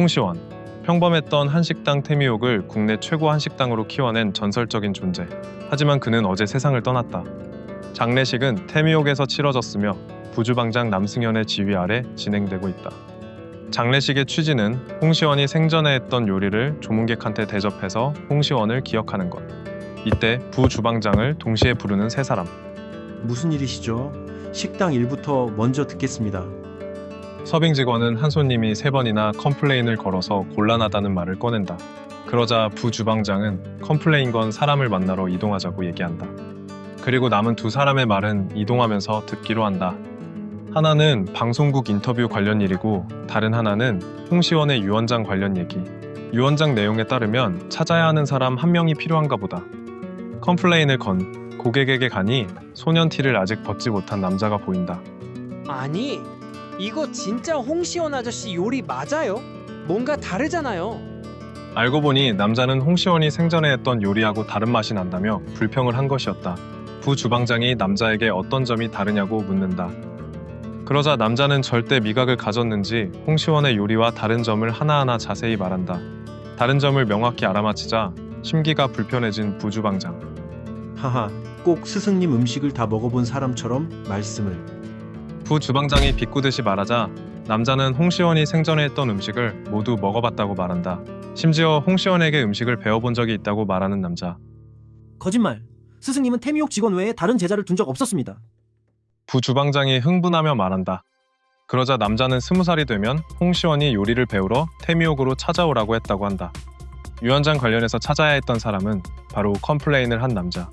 홍시원, 평범했던 한식당 태미옥을 국내 최고 한식당으로 키워낸 전설적인 존재. 하지만 그는 어제 세상을 떠났다. 장례식은 태미옥에서 치러졌으며 부주방장 남승현의 지휘 아래 진행되고 있다. 장례식의 취지는 홍시원이 생전에 했던 요리를 조문객한테 대접해서 홍시원을 기억하는 것. 이때 부주방장을 동시에 부르는 세 사람. 무슨 일이시죠? 식당 일부터 먼저 듣겠습니다. 서빙 직원은 한 손님이 3번이나 컴플레인을 걸어서 곤란하다는 말을 꺼낸다. 그러자 부주방장은 컴플레인 건 사람을 만나러 이동하자고 얘기한다. 그리고 남은 2사람의 말은 이동하면서 듣기로 한다. 하나는 방송국 인터뷰 관련 일이고 다른 하나는 홍시원의 유언장 관련 얘기. 유언장 내용에 따르면 찾아야 하는 사람 1명이 필요한가 보다. 컴플레인을 건 고객에게 가니 소년 티를 아직 벗지 못한 남자가 보인다. 아니, 이거 진짜 홍시원 아저씨 요리 맞아요? 뭔가 다르잖아요. 알고 보니 남자는 홍시원이 생전에 했던 요리하고 다른 맛이 난다며 불평을 한 것이었다. 부주방장이 남자에게 어떤 점이 다르냐고 묻는다. 그러자 남자는 절대 미각을 가졌는지 홍시원의 요리와 다른 점을 하나하나 자세히 말한다. 다른 점을 명확히 알아맞히자 심기가 불편해진 부주방장. 하하, 꼭 스승님 음식을 다 먹어본 사람처럼 말씀을. 부주방장이 비꼬듯이 말하자 남자는 홍시원이 생전에 했던 음식을 모두 먹어봤다고 말한다. 심지어 홍시원에게 음식을 배워본 적이 있다고 말하는 남자. 거짓말. 스승님은 태미옥 직원 외에 다른 제자를 둔 적 없었습니다. 부주방장이 흥분하며 말한다. 그러자 남자는 20살이 되면 홍시원이 요리를 배우러 태미옥으로 찾아오라고 했다고 한다. 유언장 관련해서 찾아야 했던 사람은 바로 컴플레인을 한 남자.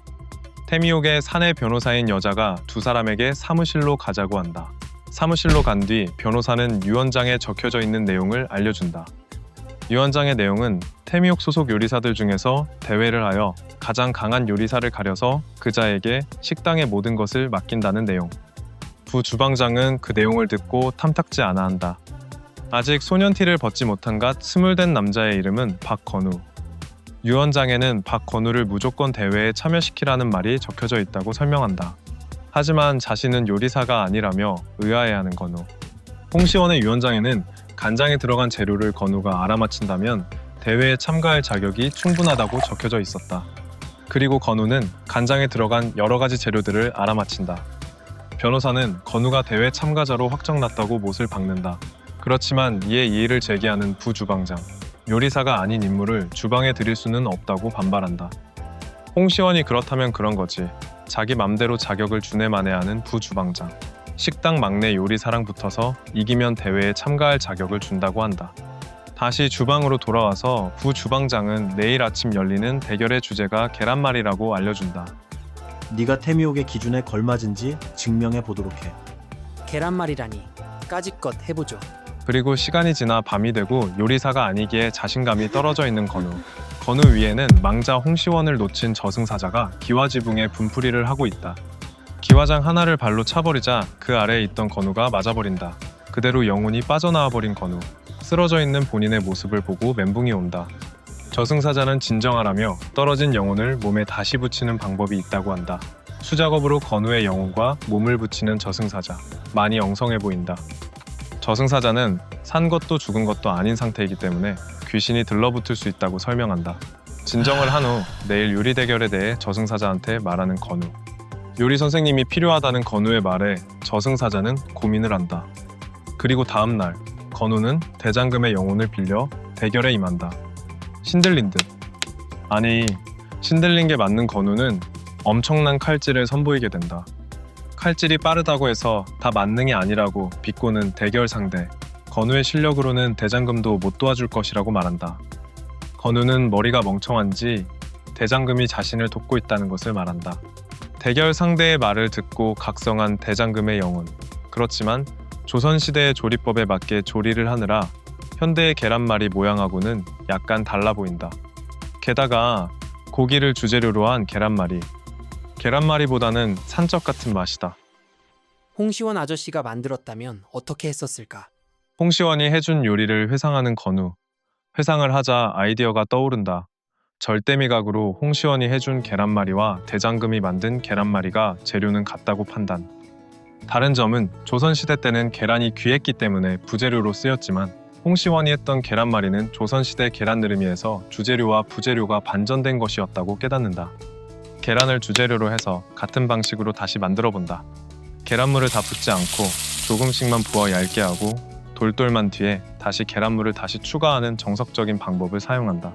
태미옥의 사내 변호사인 여자가 2사람에게 사무실로 가자고 한다. 사무실로 간 뒤 변호사는 유언장에 적혀져 있는 내용을 알려준다. 유언장의 내용은 태미옥 소속 요리사들 중에서 대회를 하여 가장 강한 요리사를 가려서 그자에게 식당의 모든 것을 맡긴다는 내용. 부주방장은 그 내용을 듣고 탐탁지 않아 한다. 아직 소년티를 벗지 못한 갓 20된 남자의 이름은 박건우. 유언장에는 박건우를 무조건 대회에 참여시키라는 말이 적혀져 있다고 설명한다. 하지만 자신은 요리사가 아니라며 의아해하는 건우. 홍시원의 유언장에는 간장에 들어간 재료를 건우가 알아맞힌다면 대회에 참가할 자격이 충분하다고 적혀져 있었다. 그리고 건우는 간장에 들어간 여러 가지 재료들을 알아맞힌다. 변호사는 건우가 대회 참가자로 확정났다고 못을 박는다. 그렇지만 이에 이의를 제기하는 부주방장. 요리사가 아닌 인물을 주방에 들일 수는 없다고 반발한다. 홍시원이 그렇다면 그런 거지. 자기 맘대로 자격을 주네마네하는 부주방장. 식당 막내 요리사랑 붙어서 이기면 대회에 참가할 자격을 준다고 한다. 다시 주방으로 돌아와서 부주방장은 내일 아침 열리는 대결의 주제가 계란말이라고 알려준다. 네가 태미옥의 기준에 걸맞은지 증명해 보도록 해. 계란말이라니. 까짓것 해보죠. 그리고 시간이 지나 밤이 되고 요리사가 아니기에 자신감이 떨어져 있는 건우. 건우 위에는 망자 홍시원을 놓친 저승사자가 기와지붕에 분풀이를 하고 있다. 기와장 하나를 발로 차버리자 그 아래에 있던 건우가 맞아버린다. 그대로 영혼이 빠져나와버린 건우. 쓰러져 있는 본인의 모습을 보고 멘붕이 온다. 저승사자는 진정하라며 떨어진 영혼을 몸에 다시 붙이는 방법이 있다고 한다. 수작업으로 건우의 영혼과 몸을 붙이는 저승사자. 많이 엉성해 보인다. 저승사자는 산 것도 죽은 것도 아닌 상태이기 때문에 귀신이 들러붙을 수 있다고 설명한다. 진정을 한 후 내일 요리 대결에 대해 저승사자한테 말하는 건우. 요리 선생님이 필요하다는 건우의 말에 저승사자는 고민을 한다. 그리고 다음 날 건우는 대장금의 영혼을 빌려 대결에 임한다. 신들린 듯. 아니, 신들린 게 맞는 건우는 엄청난 칼질을 선보이게 된다. 칼질이 빠르다고 해서 다 만능이 아니라고 비꼬는 대결 상대. 건우의 실력으로는 대장금도 못 도와줄 것이라고 말한다. 건우는 머리가 멍청한지 대장금이 자신을 돕고 있다는 것을 말한다. 대결 상대의 말을 듣고 각성한 대장금의 영혼. 그렇지만 조선시대의 조리법에 맞게 조리를 하느라 현대의 계란말이 모양하고는 약간 달라 보인다. 게다가 고기를 주재료로 한 계란말이. 계란말이보다는 산적 같은 맛이다. 홍시원 아저씨가 만들었다면 어떻게 했었을까? 홍시원이 해준 요리를 회상하는 건우. 회상을 하자 아이디어가 떠오른다. 절대미각으로 홍시원이 해준 계란말이와 대장금이 만든 계란말이가 재료는 같다고 판단. 다른 점은 조선시대 때는 계란이 귀했기 때문에 부재료로 쓰였지만 홍시원이 했던 계란말이는 조선시대 계란느름이에서 주재료와 부재료가 반전된 것이었다고 깨닫는다. 계란을 주재료로 해서 같은 방식으로 다시 만들어 본다. 계란물을 다 붓지 않고 조금씩만 부어 얇게 하고 돌돌만 뒤에 다시 계란물을 다시 추가하는 정석적인 방법을 사용한다.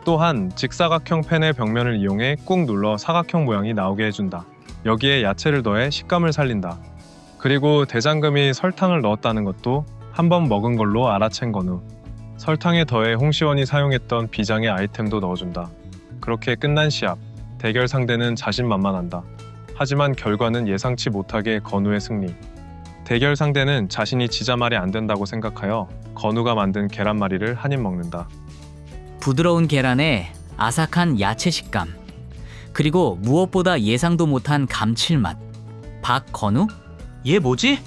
또한 직사각형 팬의 벽면을 이용해 꾹 눌러 사각형 모양이 나오게 해준다. 여기에 야채를 더해 식감을 살린다. 그리고 대장금이 설탕을 넣었다는 것도 한번 먹은 걸로 알아챈 건후 설탕에 더해 홍시원이 사용했던 비장의 아이템도 넣어준다. 그렇게 끝난 시합, 대결 상대는 자신만만한다. 하지만 결과는 예상치 못하게 건우의 승리. 대결 상대는 자신이 지자 말이 안 된다고 생각하여 건우가 만든 계란말이를 한 입 먹는다. 부드러운 계란에 아삭한 야채 식감, 그리고 무엇보다 예상도 못한 감칠맛. 박건우? 얘 뭐지?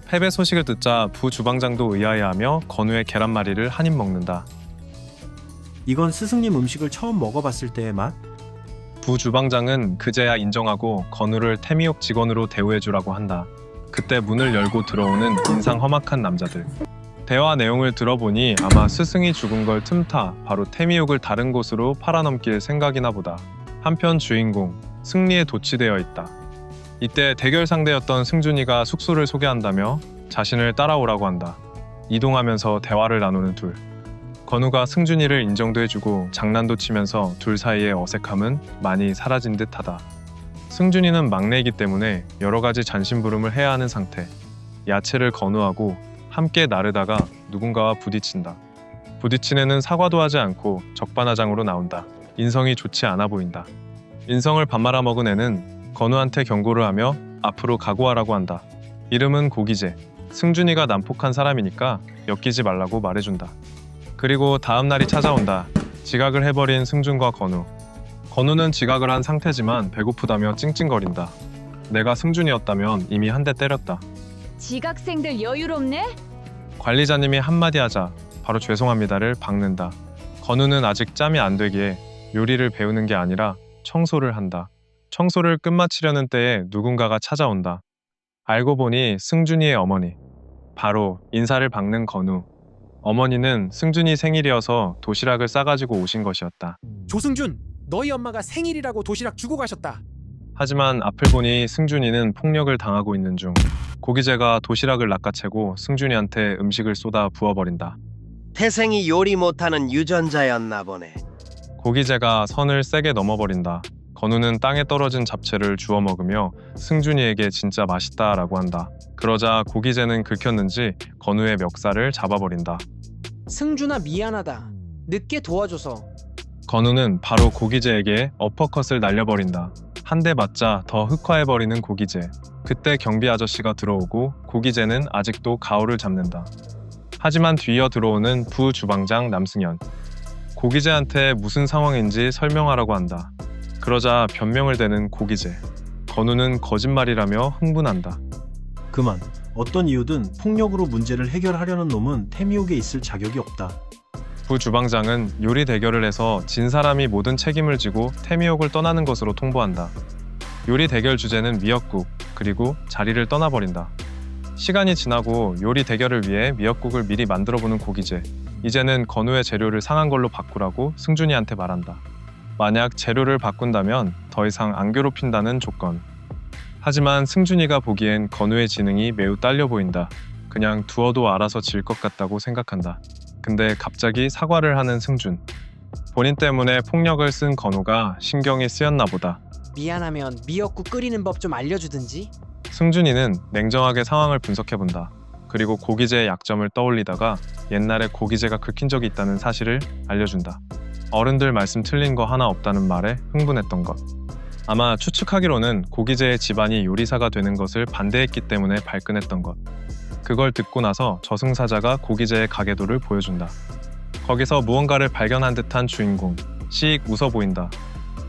패배 소식을 듣자 부 주방장도 의아해하며 건우의 계란말이를 한 입 먹는다. 이건 스승님 음식을 처음 먹어봤을 때의 맛? 부 주방장은 그제야 인정하고 건우를 태미옥 직원으로 대우해주라고 한다. 그때 문을 열고 들어오는 인상 험악한 남자들. 대화 내용을 들어보니 아마 스승이 죽은 걸 틈타 바로 태미옥을 다른 곳으로 팔아넘길 생각이나 보다. 한편 주인공 승리에 도취되어 있다. 이때 대결 상대였던 승준이가 숙소를 소개한다며 자신을 따라오라고 한다. 이동하면서 대화를 나누는 둘. 건우가 승준이를 인정도 해주고 장난도 치면서 둘 사이의 어색함은 많이 사라진 듯하다. 승준이는 막내이기 때문에 여러 가지 잔심부름을 해야 하는 상태. 야채를 건우하고 함께 나르다가 누군가와 부딪힌다. 부딪힌 애는 사과도 하지 않고 적반하장으로 나온다. 인성이 좋지 않아 보인다. 인성을 밥 말아먹은 애는 건우한테 경고를 하며 앞으로 각오하라고 한다. 이름은 고기재. 승준이가 난폭한 사람이니까 엮이지 말라고 말해준다. 그리고 다음 날이 찾아온다. 지각을 해버린 승준과 건우. 건우는 지각을 한 상태지만 배고프다며 찡찡거린다. 내가 승준이었다면 이미 한 대 때렸다. 지각생들 여유롭네? 관리자님이 한마디 하자 바로 죄송합니다를 박는다. 건우는 아직 짬이 안 되기에 요리를 배우는 게 아니라 청소를 한다. 청소를 끝마치려는 때에 누군가가 찾아온다. 알고 보니 승준이의 어머니. 바로 인사를 박는 건우. 어머니는 승준이 생일이어서 도시락을 싸가지고 오신 것이었다. 조승준, 너희 엄마가 생일이라고 도시락 주고 가셨다. 하지만 앞을 보니 승준이는 폭력을 당하고 있는 중. 고기재가 도시락을 낚아채고 승준이한테 음식을 쏟아 부어버린다. 태생이 요리 못하는 유전자였나 보네. 고기재가 선을 세게 넘어버린다. 건우는 땅에 떨어진 잡채를 주워 먹으며 승준이에게 진짜 맛있다라고 한다. 그러자 고기재는 긁혔는지 건우의 멱살을 잡아버린다. 승준아 미안하다. 늦게 도와줘서. 건우는 바로 고기재에게 어퍼컷을 날려버린다. 한 대 맞자 더 흑화해버리는 고기재. 그때 경비 아저씨가 들어오고 고기재는 아직도 가오를 잡는다. 하지만 뒤이어 들어오는 부 주방장 남승현. 고기재한테 무슨 상황인지 설명하라고 한다. 그러자 변명을 대는 고기재. 건우는 거짓말이라며 흥분한다. 그만. 어떤 이유든 폭력으로 문제를 해결하려는 놈은 태미옥에 있을 자격이 없다. 부 주방장은 요리 대결을 해서 진 사람이 모든 책임을 지고 태미옥을 떠나는 것으로 통보한다. 요리 대결 주제는 미역국, 그리고 자리를 떠나버린다. 시간이 지나고 요리 대결을 위해 미역국을 미리 만들어보는 고기재. 이제는 건우의 재료를 상한 걸로 바꾸라고 승준이한테 말한다. 만약 재료를 바꾼다면 더 이상 안 괴롭힌다는 조건. 하지만 승준이가 보기엔 건우의 지능이 매우 딸려 보인다. 그냥 두어도 알아서 질 것 같다고 생각한다. 근데 갑자기 사과를 하는 승준. 본인 때문에 폭력을 쓴 건우가 신경이 쓰였나 보다. 미안하면 미역국 끓이는 법 좀 알려주든지. 승준이는 냉정하게 상황을 분석해본다. 그리고 고기재의 약점을 떠올리다가 옛날에 고기재가 긁힌 적이 있다는 사실을 알려준다. 어른들 말씀 틀린 거 하나 없다는 말에 흥분했던 것. 아마 추측하기로는 고기재의 집안이 요리사가 되는 것을 반대했기 때문에 발끈했던 것. 그걸 듣고 나서 저승사자가 고기재의 가계도를 보여준다. 거기서 무언가를 발견한 듯한 주인공. 씩 웃어 보인다.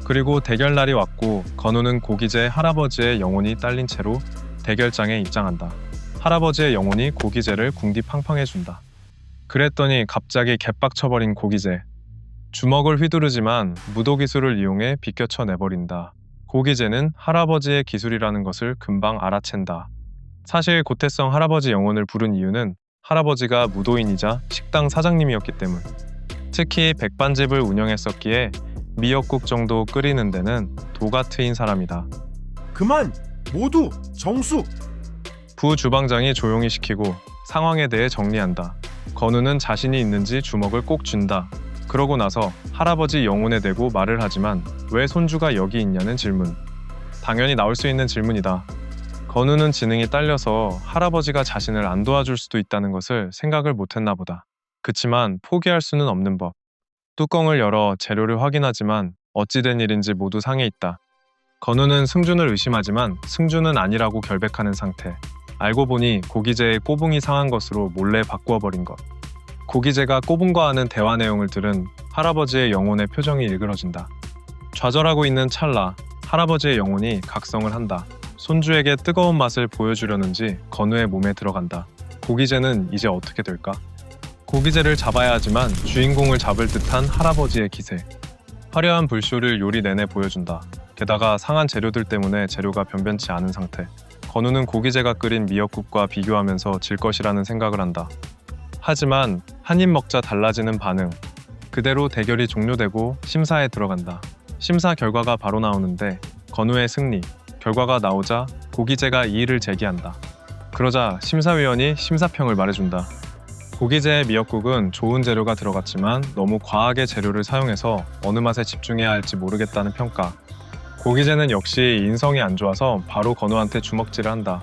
그리고 대결날이 왔고 건우는 고기재의 할아버지의 영혼이 딸린 채로 대결장에 입장한다. 할아버지의 영혼이 고기재를 궁디팡팡해준다. 그랬더니 갑자기 개빡쳐버린 고기재. 주먹을 휘두르지만 무도 기술을 이용해 비껴쳐내버린다. 고기재는 할아버지의 기술이라는 것을 금방 알아챈다. 사실 고태성 할아버지 영혼을 부른 이유는 할아버지가 무도인이자 식당 사장님이었기 때문. 특히 백반집을 운영했었기에 미역국 정도 끓이는 데는 도가 트인 사람이다. 그만! 모두 정수! 부 주방장이 조용히 시키고 상황에 대해 정리한다. 건우는 자신이 있는지 주먹을 꼭 쥔다. 그러고 나서 할아버지 영혼에 대고 말을 하지만 왜 손주가 여기 있냐는 질문. 당연히 나올 수 있는 질문이다. 건우는 지능이 딸려서 할아버지가 자신을 안 도와줄 수도 있다는 것을 생각을 못했나 보다. 그치만 포기할 수는 없는 법. 뚜껑을 열어 재료를 확인하지만 어찌된 일인지 모두 상해 있다. 건우는 승준을 의심하지만 승준은 아니라고 결백하는 상태. 알고 보니 고기재의 꼬붕이 상한 것으로 몰래 바꾸어 버린 것. 고기재가 꼬붕과 하는 대화 내용을 들은 할아버지의 영혼의 표정이 일그러진다. 좌절하고 있는 찰나 할아버지의 영혼이 각성을 한다. 손주에게 뜨거운 맛을 보여주려는지 건우의 몸에 들어간다. 고기재는 이제 어떻게 될까? 고기재를 잡아야 하지만 주인공을 잡을 듯한 할아버지의 기세. 화려한 불쇼를 요리 내내 보여준다. 게다가 상한 재료들 때문에 재료가 변변치 않은 상태. 건우는 고기재가 끓인 미역국과 비교하면서 질 것이라는 생각을 한다. 하지만 한 입 먹자 달라지는 반응. 그대로 대결이 종료되고 심사에 들어간다. 심사 결과가 바로 나오는데 건우의 승리. 결과가 나오자 고기재가 이의를 제기한다. 그러자 심사위원이 심사평을 말해준다. 고기재의 미역국은 좋은 재료가 들어갔지만 너무 과하게 재료를 사용해서 어느 맛에 집중해야 할지 모르겠다는 평가. 고기재는 역시 인성이 안 좋아서 바로 건우한테 주먹질을 한다.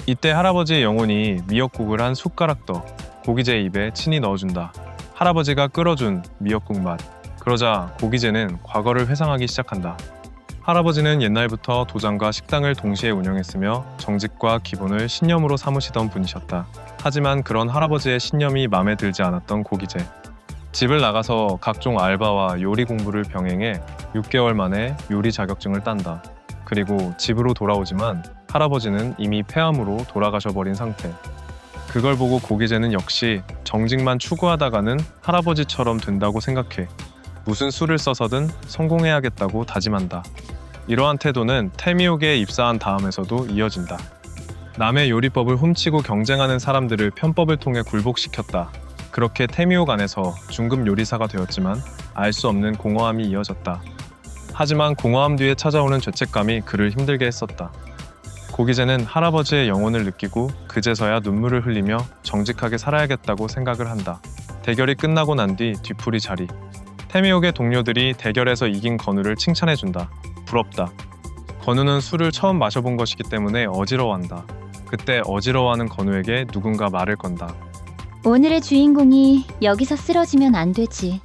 이때 할아버지의 영혼이 미역국을 한 숟가락 더 고기재의 입에 친히 넣어준다. 할아버지가 끓여준 미역국 맛. 그러자 고기재는 과거를 회상하기 시작한다. 할아버지는 옛날부터 도장과 식당을 동시에 운영했으며 정직과 기본을 신념으로 삼으시던 분이셨다. 하지만 그런 할아버지의 신념이 마음에 들지 않았던 고기재. 집을 나가서 각종 알바와 요리 공부를 병행해 6개월 만에 요리 자격증을 딴다. 그리고 집으로 돌아오지만 할아버지는 이미 폐암으로 돌아가셔버린 상태. 그걸 보고 고기재는 역시 정직만 추구하다가는 할아버지처럼 된다고 생각해 무슨 수를 써서든 성공해야겠다고 다짐한다. 이러한 태도는 태미옥에 입사한 다음에서도 이어진다. 남의 요리법을 훔치고 경쟁하는 사람들을 편법을 통해 굴복시켰다. 그렇게 태미옥 안에서 중급 요리사가 되었지만 알 수 없는 공허함이 이어졌다. 하지만 공허함 뒤에 찾아오는 죄책감이 그를 힘들게 했었다. 고기재는 할아버지의 영혼을 느끼고 그제서야 눈물을 흘리며 정직하게 살아야겠다고 생각을 한다. 대결이 끝나고 난 뒤 뒤풀이 자리. 태미옥의 동료들이 대결에서 이긴 건우를 칭찬해준다. 부럽다. 건우는 술을 처음 마셔본 것이기 때문에 어지러워한다. 그때 어지러워하는 건우에게 누군가 말을 건다. 오늘의 주인공이 여기서 쓰러지면 안 되지.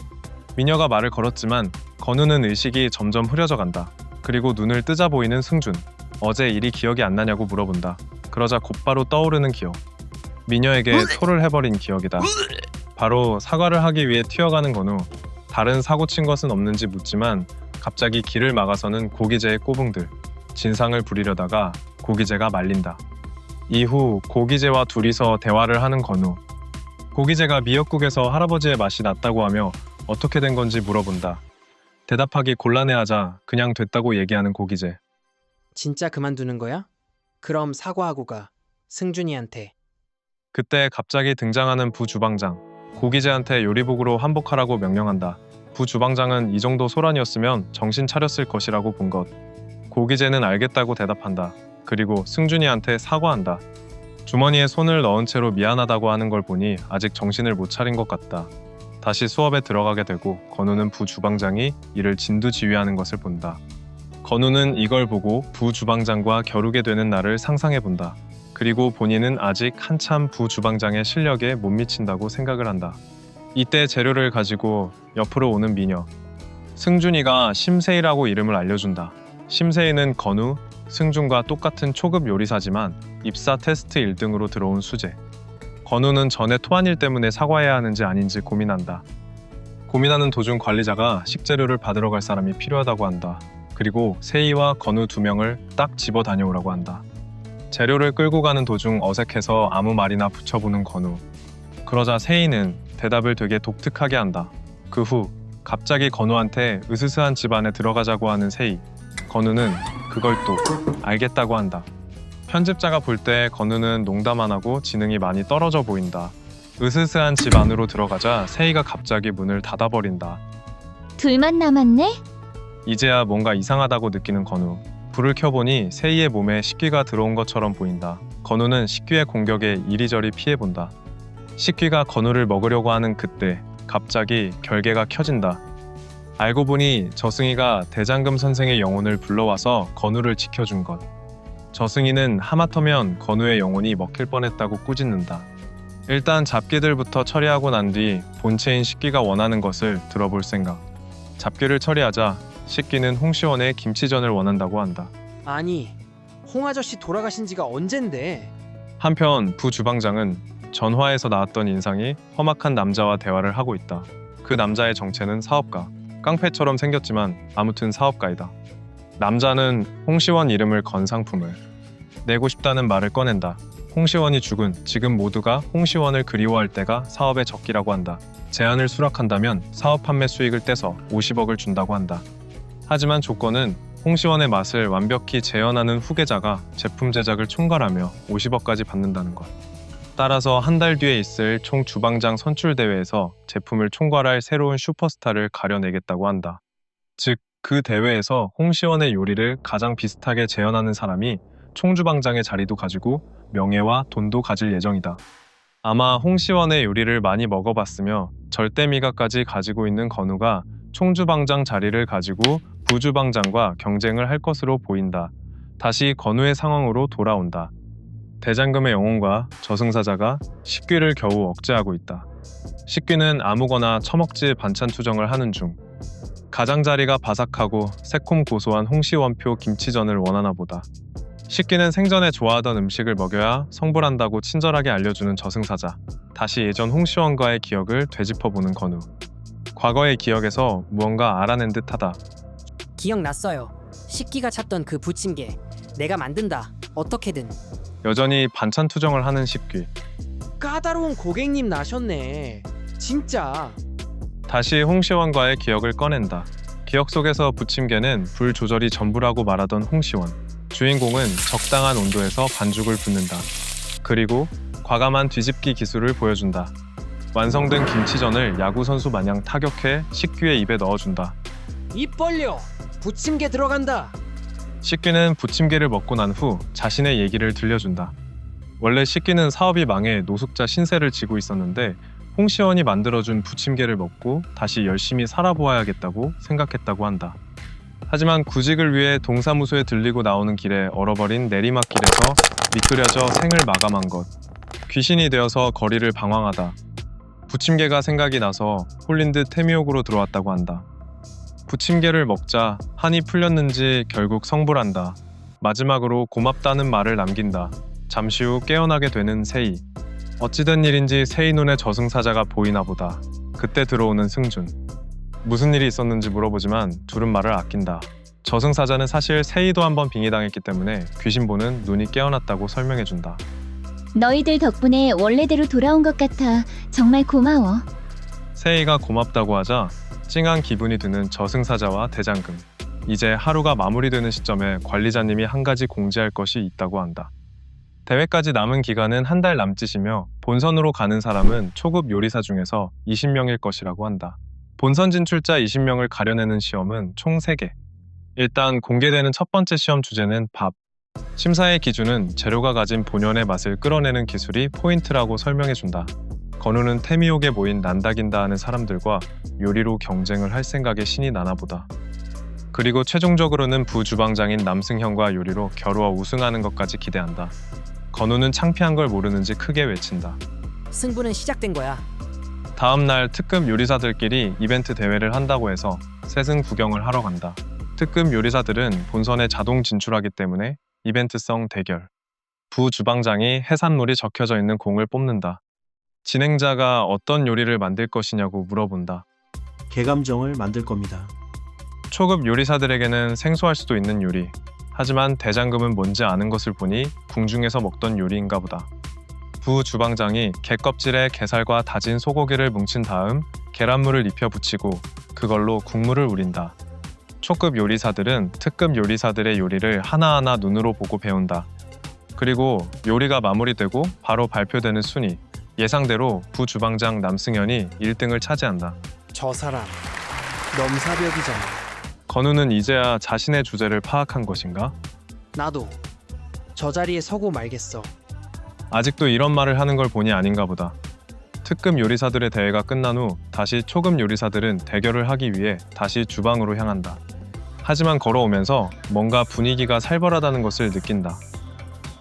미녀가 말을 걸었지만 건우는 의식이 점점 흐려져 간다. 그리고 눈을 뜨자 보이는 승준. 어제 일이 기억이 안 나냐고 물어본다. 그러자 곧바로 떠오르는 기억. 미녀에게 토를 해버린 기억이다. 바로 사과를 하기 위해 튀어가는 건우. 다른 사고 친 것은 없는지 묻지만 갑자기 길을 막아서는 고기재의 꼬붕들. 진상을 부리려다가 고기재가 말린다. 이후 고기재와 둘이서 대화를 하는 건우. 고기재가 미역국에서 할아버지의 맛이 났다고 하며 어떻게 된 건지 물어본다. 대답하기 곤란해하자 그냥 됐다고 얘기하는 고기재. 진짜 그만두는 거야? 그럼 사과하고 가. 승준이한테. 그때 갑자기 등장하는 부주방장. 고기재한테 요리복으로 한복하라고 명령한다. 부주방장은 이 정도 소란이었으면 정신 차렸을 것이라고 본 것. 고기재는 알겠다고 대답한다. 그리고 승준이한테 사과한다. 주머니에 손을 넣은 채로 미안하다고 하는 걸 보니 아직 정신을 못 차린 것 같다. 다시 수업에 들어가게 되고 건우는 부주방장이 이를 진두지휘하는 것을 본다. 건우는 이걸 보고 부주방장과 겨루게 되는 날을 상상해 본다. 그리고 본인은 아직 한참 부주방장의 실력에 못 미친다고 생각을 한다. 이때 재료를 가지고 옆으로 오는 미녀. 승준이가 심세희라고 이름을 알려준다. 심세희는 건우, 승준과 똑같은 초급 요리사지만 입사 테스트 1등으로 들어온 수재. 건우는 전에 토한 일 때문에 사과해야 하는지 아닌지 고민한다. 고민하는 도중 관리자가 식재료를 받으러 갈 사람이 필요하다고 한다. 그리고 세희와 건우 2명을 딱 집어 다녀오라고 한다. 재료를 끌고 가는 도중 어색해서 아무 말이나 붙여보는 건우. 그러자 세희는 대답을 되게 독특하게 한다. 그 후 갑자기 건우한테 으스스한 집 안에 들어가자고 하는 세희. 건우는 그걸 또 알겠다고 한다. 편집자가 볼 때 건우는 농담 안 하고 지능이 많이 떨어져 보인다. 으스스한 집 안으로 들어가자 세이가 갑자기 문을 닫아버린다. 둘만 남았네? 이제야 뭔가 이상하다고 느끼는 건우. 불을 켜보니 세이의 몸에 식귀가 들어온 것처럼 보인다. 건우는 식귀의 공격에 이리저리 피해본다. 식귀가 건우를 먹으려고 하는 그때 갑자기 결계가 켜진다. 알고 보니 저승이가 대장금 선생의 영혼을 불러와서 건우를 지켜준 것. 저승이는 하마터면 건우의 영혼이 먹힐 뻔했다고 꾸짖는다. 일단 잡기들부터 처리하고 난 뒤 본체인 식귀가 원하는 것을 들어볼 생각. 잡기를 처리하자 식귀는 홍시원의 김치전을 원한다고 한다. 아니, 홍 아저씨 돌아가신 지가 언젠데? 한편 부 주방장은 전화에서 나왔던 인상이 험악한 남자와 대화를 하고 있다. 그 남자의 정체는 사업가. 깡패처럼 생겼지만 아무튼 사업가이다. 남자는 홍시원 이름을 건 상품을 내고 싶다는 말을 꺼낸다. 홍시원이 죽은 지금 모두가 홍시원을 그리워할 때가 사업의 적기라고 한다. 제안을 수락한다면 사업 판매 수익을 떼서 50억을 준다고 한다. 하지만 조건은 홍시원의 맛을 완벽히 재현하는 후계자가 제품 제작을 총괄하며 50억까지 받는다는 것. 따라서 한 달 뒤에 있을 총 주방장 선출 대회에서 제품을 총괄할 새로운 슈퍼스타를 가려내겠다고 한다. 즉, 그 대회에서 홍시원의 요리를 가장 비슷하게 재현하는 사람이 총주방장의 자리도 가지고 명예와 돈도 가질 예정이다. 아마 홍시원의 요리를 많이 먹어봤으며 절대 미각까지 가지고 있는 건우가 총주방장 자리를 가지고 부주방장과 경쟁을 할 것으로 보인다. 다시 건우의 상황으로 돌아온다. 대장금의 영혼과 저승사자가 식귀를 겨우 억제하고 있다. 식귀는 아무거나 처먹지 반찬 투정을 하는 중. 가장자리가 바삭하고 새콤 고소한 홍시원표 김치전을 원하나 보다. 식귀는 생전에 좋아하던 음식을 먹여야 성불한다고 친절하게 알려주는 저승사자. 다시 예전 홍시원과의 기억을 되짚어보는 건우. 과거의 기억에서 무언가 알아낸 듯하다. 기억났어요. 식기가 찾던 그 부침개. 내가 만든다. 어떻게든. 여전히 반찬 투정을 하는 식귀. 까다로운 고객님 나셨네. 진짜. 다시 홍시원과의 기억을 꺼낸다. 기억 속에서 부침개는 불 조절이 전부라고 말하던 홍시원. 주인공은 적당한 온도에서 반죽을 붓는다. 그리고 과감한 뒤집기 기술을 보여준다. 완성된 김치전을 야구선수 마냥 타격해 식귀의 입에 넣어준다. 입 벌려. 부침개 들어간다. 식귀는 부침개를 먹고 난 후 자신의 얘기를 들려준다. 원래 식귀는 사업이 망해 노숙자 신세를 지고 있었는데 홍시원이 만들어준 부침개를 먹고 다시 열심히 살아보아야겠다고 생각했다고 한다. 하지만 구직을 위해 동사무소에 들리고 나오는 길에 얼어버린 내리막길에서 미끄러져 생을 마감한 것. 귀신이 되어서 거리를 방황하다. 부침개가 생각이 나서 홀린 듯 태미옥으로 들어왔다고 한다. 부침개를 먹자 한이 풀렸는지 결국 성불한다. 마지막으로 고맙다는 말을 남긴다. 잠시 후 깨어나게 되는 세이. 어찌된 일인지 세이 눈에 저승사자가 보이나 보다. 그때 들어오는 승준. 무슨 일이 있었는지 물어보지만 둘은 말을 아낀다. 저승사자는 사실 세이도 한번 빙의당했기 때문에 귀신보는 눈이 깨어났다고 설명해준다. 너희들 덕분에 원래대로 돌아온 것 같아. 정말 고마워. 세이가 고맙다고 하자 찡한 기분이 드는 저승사자와 대장금. 이제 하루가 마무리되는 시점에 관리자님이 한 가지 공지할 것이 있다고 한다. 대회까지 남은 기간은 한 달 남짓이며 본선으로 가는 사람은 초급 요리사 중에서 20명일 것이라고 한다. 본선 진출자 20명을 가려내는 시험은 총 3개. 일단 공개되는 첫 번째 시험 주제는 밥. 심사의 기준은 재료가 가진 본연의 맛을 끌어내는 기술이 포인트라고 설명해준다. 건우는 태미옥에 모인 난다긴다 하는 사람들과 요리로 경쟁을 할 생각에 신이 나나보다. 그리고 최종적으로는 부주방장인 남승현과 요리로 겨루어 우승하는 것까지 기대한다. 건우는 창피한 걸 모르는지 크게 외친다. 승부는 시작된 거야. 다음 날 특급 요리사들끼리 이벤트 대회를 한다고 해서 세승 구경을 하러 간다. 특급 요리사들은 본선에 자동 진출하기 때문에 이벤트성 대결. 부주방장이 해산물이 적혀져 있는 공을 뽑는다. 진행자가 어떤 요리를 만들 것이냐고 물어본다. 개감정을 만들 겁니다. 초급 요리사들에게는 생소할 수도 있는 요리. 하지만 대장금은 뭔지 아는 것을 보니 궁중에서 먹던 요리인가 보다. 부주방장이 게껍질에 게살과 다진 소고기를 뭉친 다음 계란물을 입혀 붙이고 그걸로 국물을 우린다. 초급 요리사들은 특급 요리사들의 요리를 하나하나 눈으로 보고 배운다. 그리고 요리가 마무리되고 바로 발표되는 순위, 예상대로 부주방장 남승현이 1등을 차지한다. 저 사람 넘사벽이잖아. 건우는 이제야 자신의 주제를 파악한 것인가? 나도 저 자리에 서고 말겠어. 아직도 이런 말을 하는 걸 보니 아닌가 보다. 특급 요리사들의 대회가 끝난 후 다시 초급 요리사들은 대결을 하기 위해 다시 주방으로 향한다. 하지만 걸어오면서 뭔가 분위기가 살벌하다는 것을 느낀다.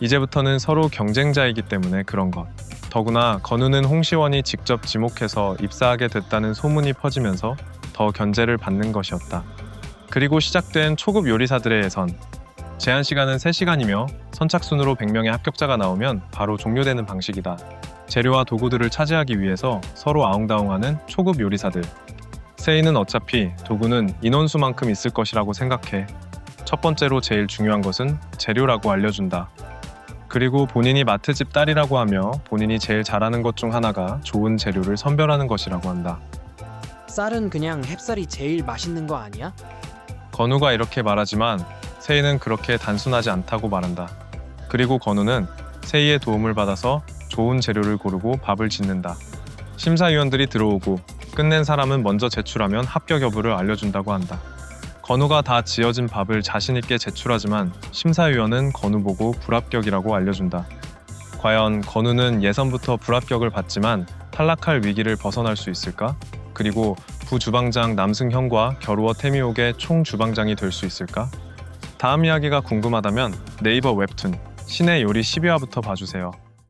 이제부터는 서로 경쟁자이기 때문에 그런 것. 더구나 건우는 홍시원이 직접 지목해서 입사하게 됐다는 소문이 퍼지면서 더 견제를 받는 것이었다. 그리고 시작된 초급 요리사들의 예선. 제한 시간은 3시간이며 선착순으로 100명의 합격자가 나오면 바로 종료되는 방식이다. 재료와 도구들을 차지하기 위해서 서로 아웅다웅하는 초급 요리사들. 세이는 어차피 도구는 인원수만큼 있을 것이라고 생각해. 첫 번째로 제일 중요한 것은 재료라고 알려준다. 그리고 본인이 마트집 딸이라고 하며 본인이 제일 잘하는 것 중 하나가 좋은 재료를 선별하는 것이라고 한다. 쌀은 그냥 햅쌀이 제일 맛있는 거 아니야? 건우가 이렇게 말하지만 세이는 그렇게 단순하지 않다고 말한다. 그리고 건우는 세이의 도움을 받아서 좋은 재료를 고르고 밥을 짓는다. 심사위원들이 들어오고 끝낸 사람은 먼저 제출하면 합격 여부를 알려준다고 한다. 건우가 다 지어진 밥을 자신 있게 제출하지만 심사위원은 건우 보고 불합격이라고 알려준다. 과연 건우는 예선부터 불합격을 받지만 탈락할 위기를 벗어날 수 있을까? 그리고 부주방장 남승현과 겨루어 태미옥의 총주방장이 될 수 있을까? 다음 이야기가 궁금하다면 네이버 웹툰 신의 요리 12화부터 봐주세요.